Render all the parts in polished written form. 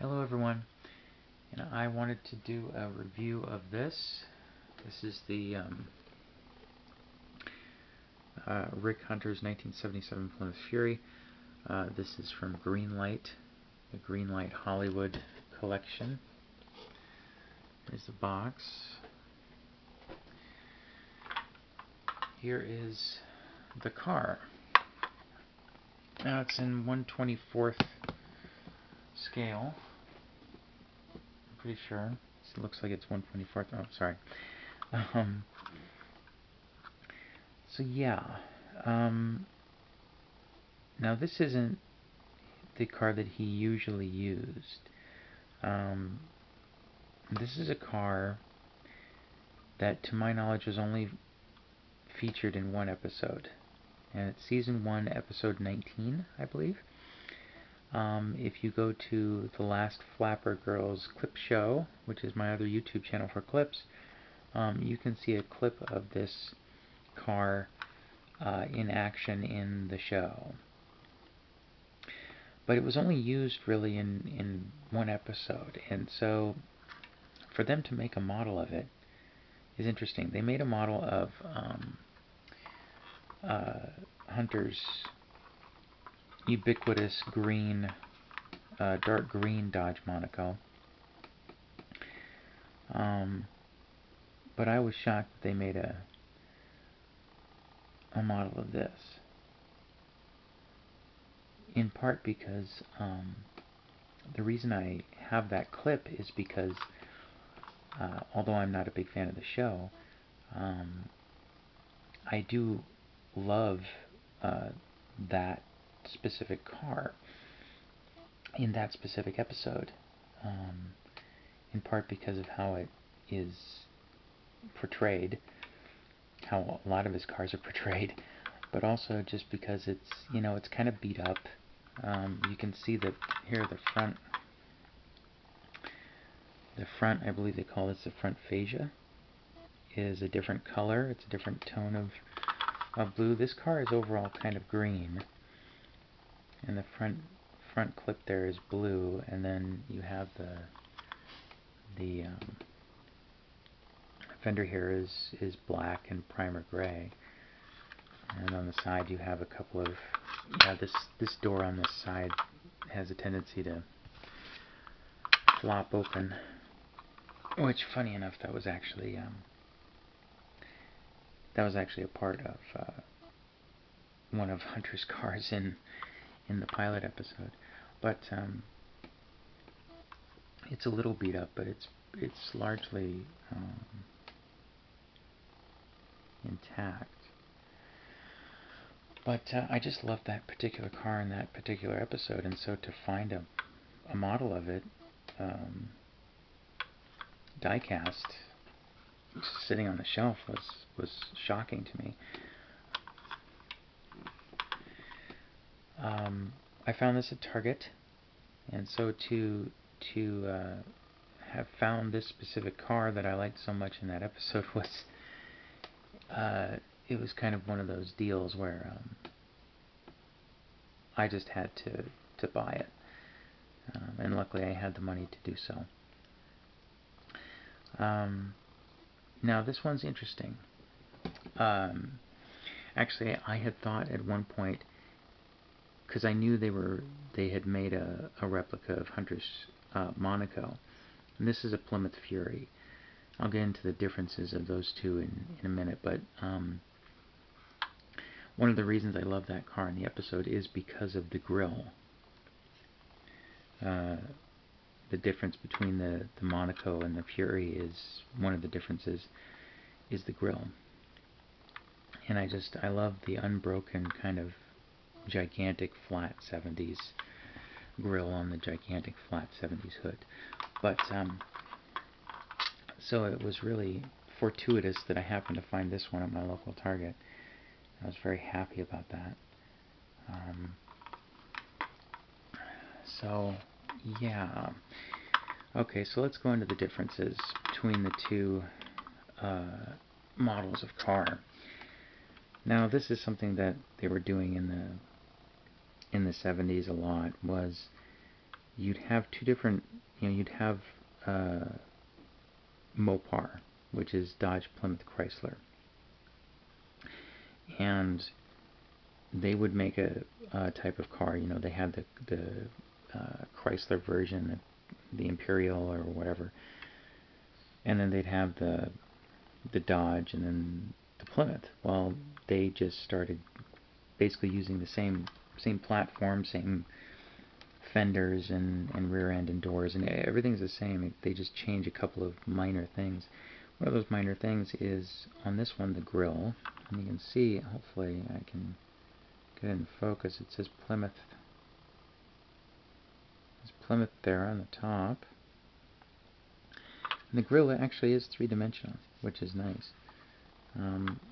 Hello everyone, and I wanted to do a review of this. This is the Rick Hunter's 1977 Plymouth Fury. This is from Greenlight, the Greenlight Hollywood collection. Here's the box. Here is the car. Now it's in 1/24th scale. Pretty sure. It looks like it's 1/24th. Oh, sorry. So yeah. Now this isn't the car that he usually used. This is a car that, to my knowledge, was only featured in one episode, and it's season 1, episode 19, I believe. If you go to the Last Flapper Girls clip show, which is my other YouTube channel for clips, you can see a clip of this car in action in the show. But it was only used really in one episode, and so for them to make a model of it is interesting. They made a model of Hunter's ubiquitous green, dark green Dodge Monaco. But I was shocked that they made a model of this. In part because the reason I have that clip is because although I'm not a big fan of the show, I do love that specific car in that specific episode, in part because of how it is portrayed, how a lot of his cars are portrayed, but also just because it's, it's kind of beat up. You can see that here the front, I believe they call this the front fascia, is a different color. It's a different tone of blue. This car is overall kind of green, and the front clip there is blue, and then you have the fender here is black and primer gray, and on the side you have a couple of this door on this side has a tendency to flop open, which, funny enough, that was actually a part of one of Hunter's cars in the pilot episode. But it's a little beat up, but it's largely intact. But I just love that particular car in that particular episode, and so to find a model of it die-cast sitting on the shelf was shocking to me. I found this at Target, and so to have found this specific car that I liked so much in that episode was it was kind of one of those deals where I just had to buy it, and luckily I had the money to do so. Now this one's interesting. Actually, I had thought at one point, because I knew they had made a replica of Hunter's Monaco, and this is a Plymouth Fury. I'll get into the differences of those two in a minute, but one of the reasons I love that car in the episode is because of the grille. The difference between the Monaco and the Fury is, one of the differences is the grille. And I love the unbroken kind of gigantic flat 70s grille on the gigantic flat 70s hood. But so it was really fortuitous that I happened to find this one at my local Target. I was very happy about that. So yeah. Okay, so let's go into the differences between the two models of car. Now, this is something that they were doing in the 70s a lot, was you'd have two different, you'd have Mopar, which is Dodge Plymouth Chrysler, and they would make a type of car. They had the Chrysler version, the Imperial or whatever, and then they'd have the Dodge, and then the Plymouth. Well, they just started basically using the same platform, same fenders and rear end and doors, and everything's the same. They just change a couple of minor things. One of those minor things is on this one, the grille, and you can see, hopefully I can get it in focus, it says Plymouth. There's Plymouth there on the top. And the grille actually is three-dimensional, which is nice.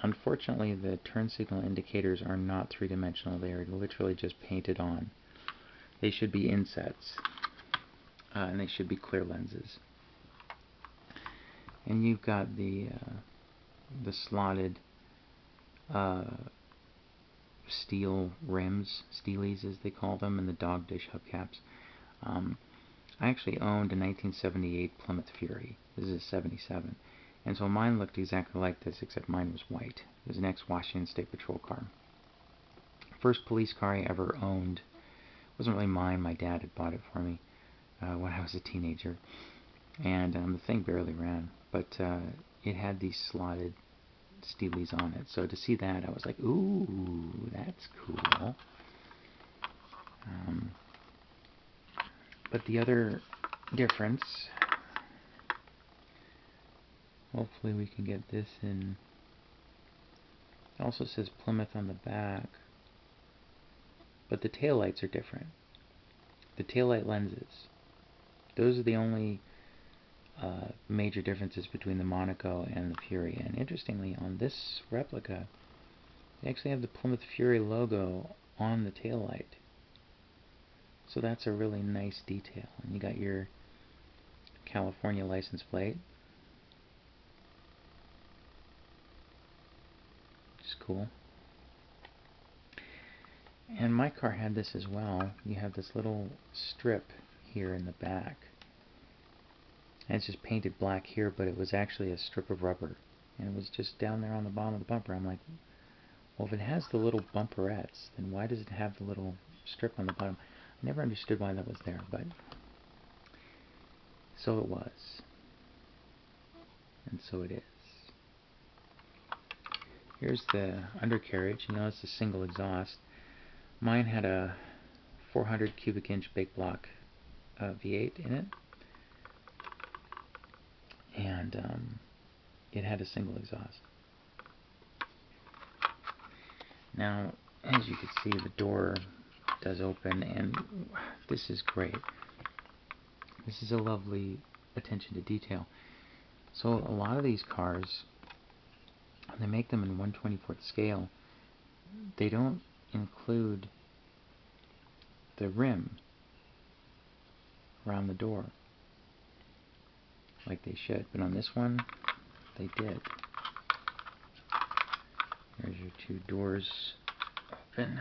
Unfortunately, the turn signal indicators are not three-dimensional. They are literally just painted on. They should be insets, and they should be clear lenses. And you've got the slotted steel rims, steelies as they call them, and the dog dish hubcaps. I actually owned a 1978 Plymouth Fury. This is a 77. And so mine looked exactly like this, except mine was white. It was an ex-Washington State Patrol car. First police car I ever owned. It wasn't really mine. My dad had bought it for me when I was a teenager. And the thing barely ran. But it had these slotted steelies on it. So to see that, I was like, ooh, that's cool. But the other difference, hopefully we can get this in. It also says Plymouth on the back, but the taillights are different. The taillight lenses, those are the only major differences between the Monaco and the Fury. And interestingly, on this replica, they actually have the Plymouth Fury logo on the taillight. So that's a really nice detail. And you got your California license plate, which is cool. And my car had this as well. You have this little strip here in the back. And it's just painted black here, but it was actually a strip of rubber. And it was just down there on the bottom of the bumper. I'm like, well, if it has the little bumperettes, then why does it have the little strip on the bottom? I never understood why that was there, but so it was. And so it is. Here's the undercarriage. You know, it's a single exhaust. Mine had a 400 cubic inch big block V8 in it. And it had a single exhaust. Now, as you can see, the door does open, and this is great. This is a lovely attention to detail. So a lot of these cars, they make them in 1/24th scale. They don't include the rim around the door like they should, but on this one, they did. There's your two doors open.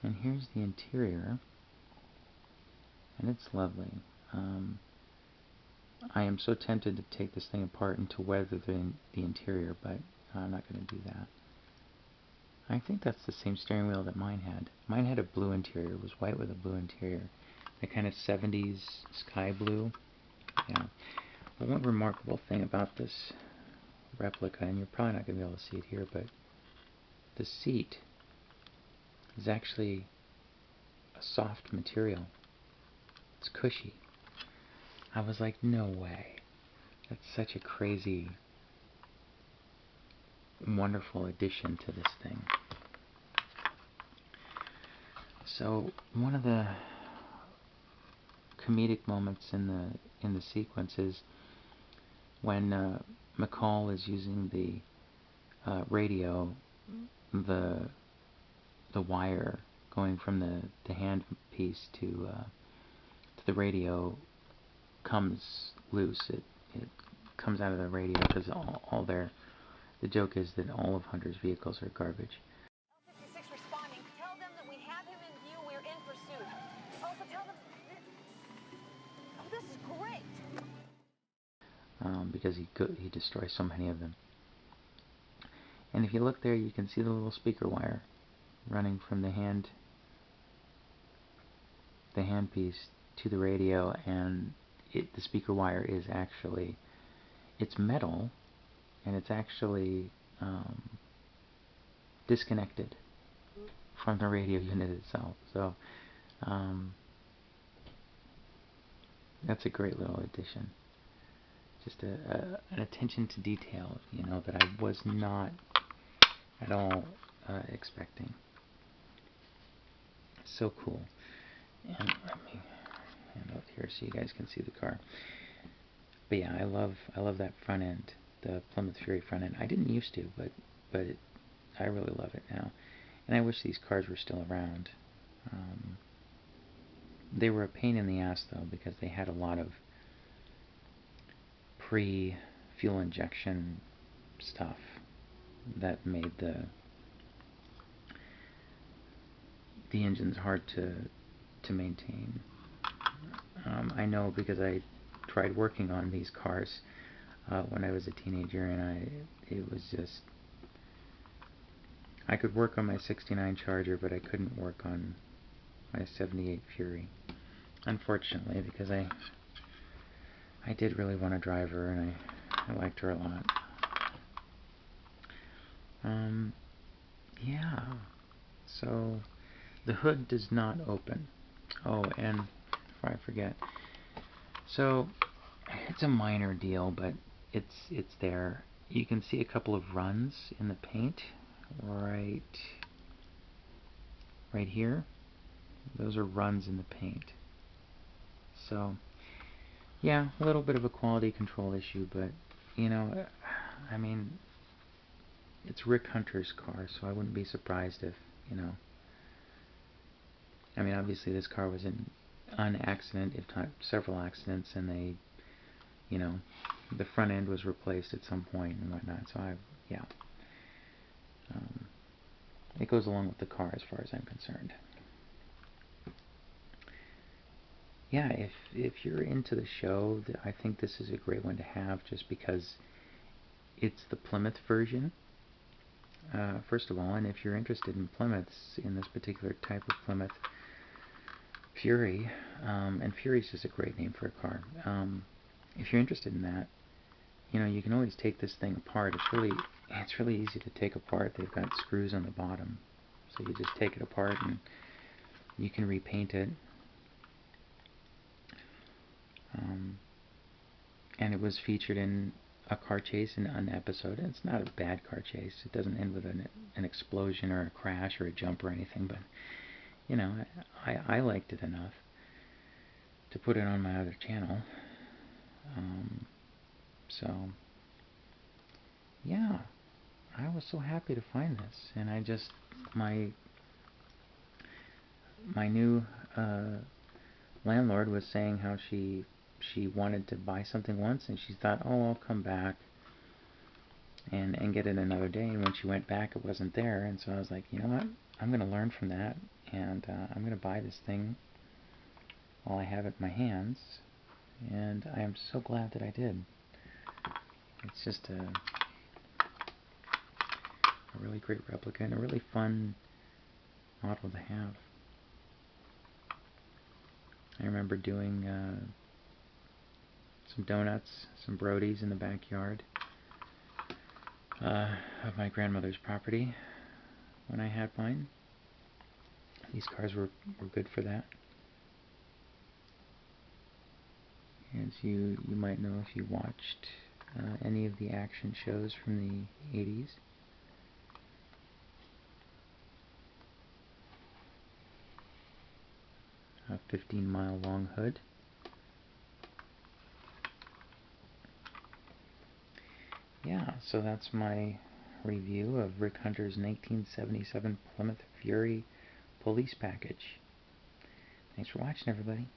And here's the interior, and it's lovely. I am so tempted to take this thing apart and to weather the interior, but I'm not going to do that. I think that's the same steering wheel that mine had. Mine had a blue interior. It was white with a blue interior. The kind of 70s sky blue. Yeah. But one remarkable thing about this replica, and you're probably not going to be able to see it here, but the seat is actually a soft material. It's cushy. I was like, no way. That's such a crazy, wonderful addition to this thing. So one of the comedic moments in the sequence is when McCall is using the radio, the wire going from the handpiece to the radio comes loose. It comes out of the radio because all their The joke is that all of Hunter's vehicles are garbage. L56 responding. Tell them that we have him in view. We're in pursuit. Also tell them... Oh, this is great. Because he destroys so many of them. And if you look there, you can see the little speaker wire running from the handpiece to the radio, and the speaker wire is actually, it's metal, and it's actually disconnected from the radio unit itself. So that's a great little addition. Just an attention to detail, you know, that I was not at all expecting. So cool. And let me hand out here so you guys can see the car. But yeah, I love that front end, the Plymouth Fury front end. I didn't used to, but I really love it now. And I wish these cars were still around. They were a pain in the ass though, because they had a lot of pre-fuel injection stuff that made the engines hard to maintain. I know because I tried working on these cars when I was a teenager, and it was just, I could work on my 69 Charger, but I couldn't work on my 78 Fury, unfortunately, because I did really want to drive her, and I liked her a lot. Yeah, so the hood does not open. Oh, and before I forget, so it's a minor deal, but it's there. You can see a couple of runs in the paint right here. Those are runs in the paint. So yeah, a little bit of a quality control issue, but you know, I mean, it's Rick Hunter's car, so I wouldn't be surprised if, you know, I mean, obviously this car was in an accident, if not several accidents, and they, you know, the front end was replaced at some point and whatnot. So yeah, it goes along with the car as far as I'm concerned. Yeah, if you're into the show, I think this is a great one to have, just because it's the Plymouth version, first of all, and if you're interested in Plymouths, in this particular type of Plymouth Fury, and Fury's just a great name for a car. If you're interested in that, you know, you can always take this thing apart. It's really easy to take apart. They've got screws on the bottom, so you just take it apart and you can repaint it. And it was featured in a car chase in an episode. And it's not a bad car chase. It doesn't end with an explosion or a crash or a jump or anything, but you know, I liked it enough to put it on my other channel. So yeah, I was so happy to find this, and I just, my new landlord was saying how she wanted to buy something once, and she thought, oh, I'll come back and get it another day, and when she went back it wasn't there, and so I was like, you know what, I'm going to learn from that, and I'm going to buy this thing while I have it in my hands, and I am so glad that I did. It's just a really great replica and a really fun model to have. I remember doing some donuts, some Brodies in the backyard of my grandmother's property when I had mine. These cars were good for that. As you might know if you watched any of the action shows from the 80s. A 15-mile long hood. Yeah, so that's my review of Rick Hunter's 1977 Plymouth Fury police package. Thanks for watching, everybody.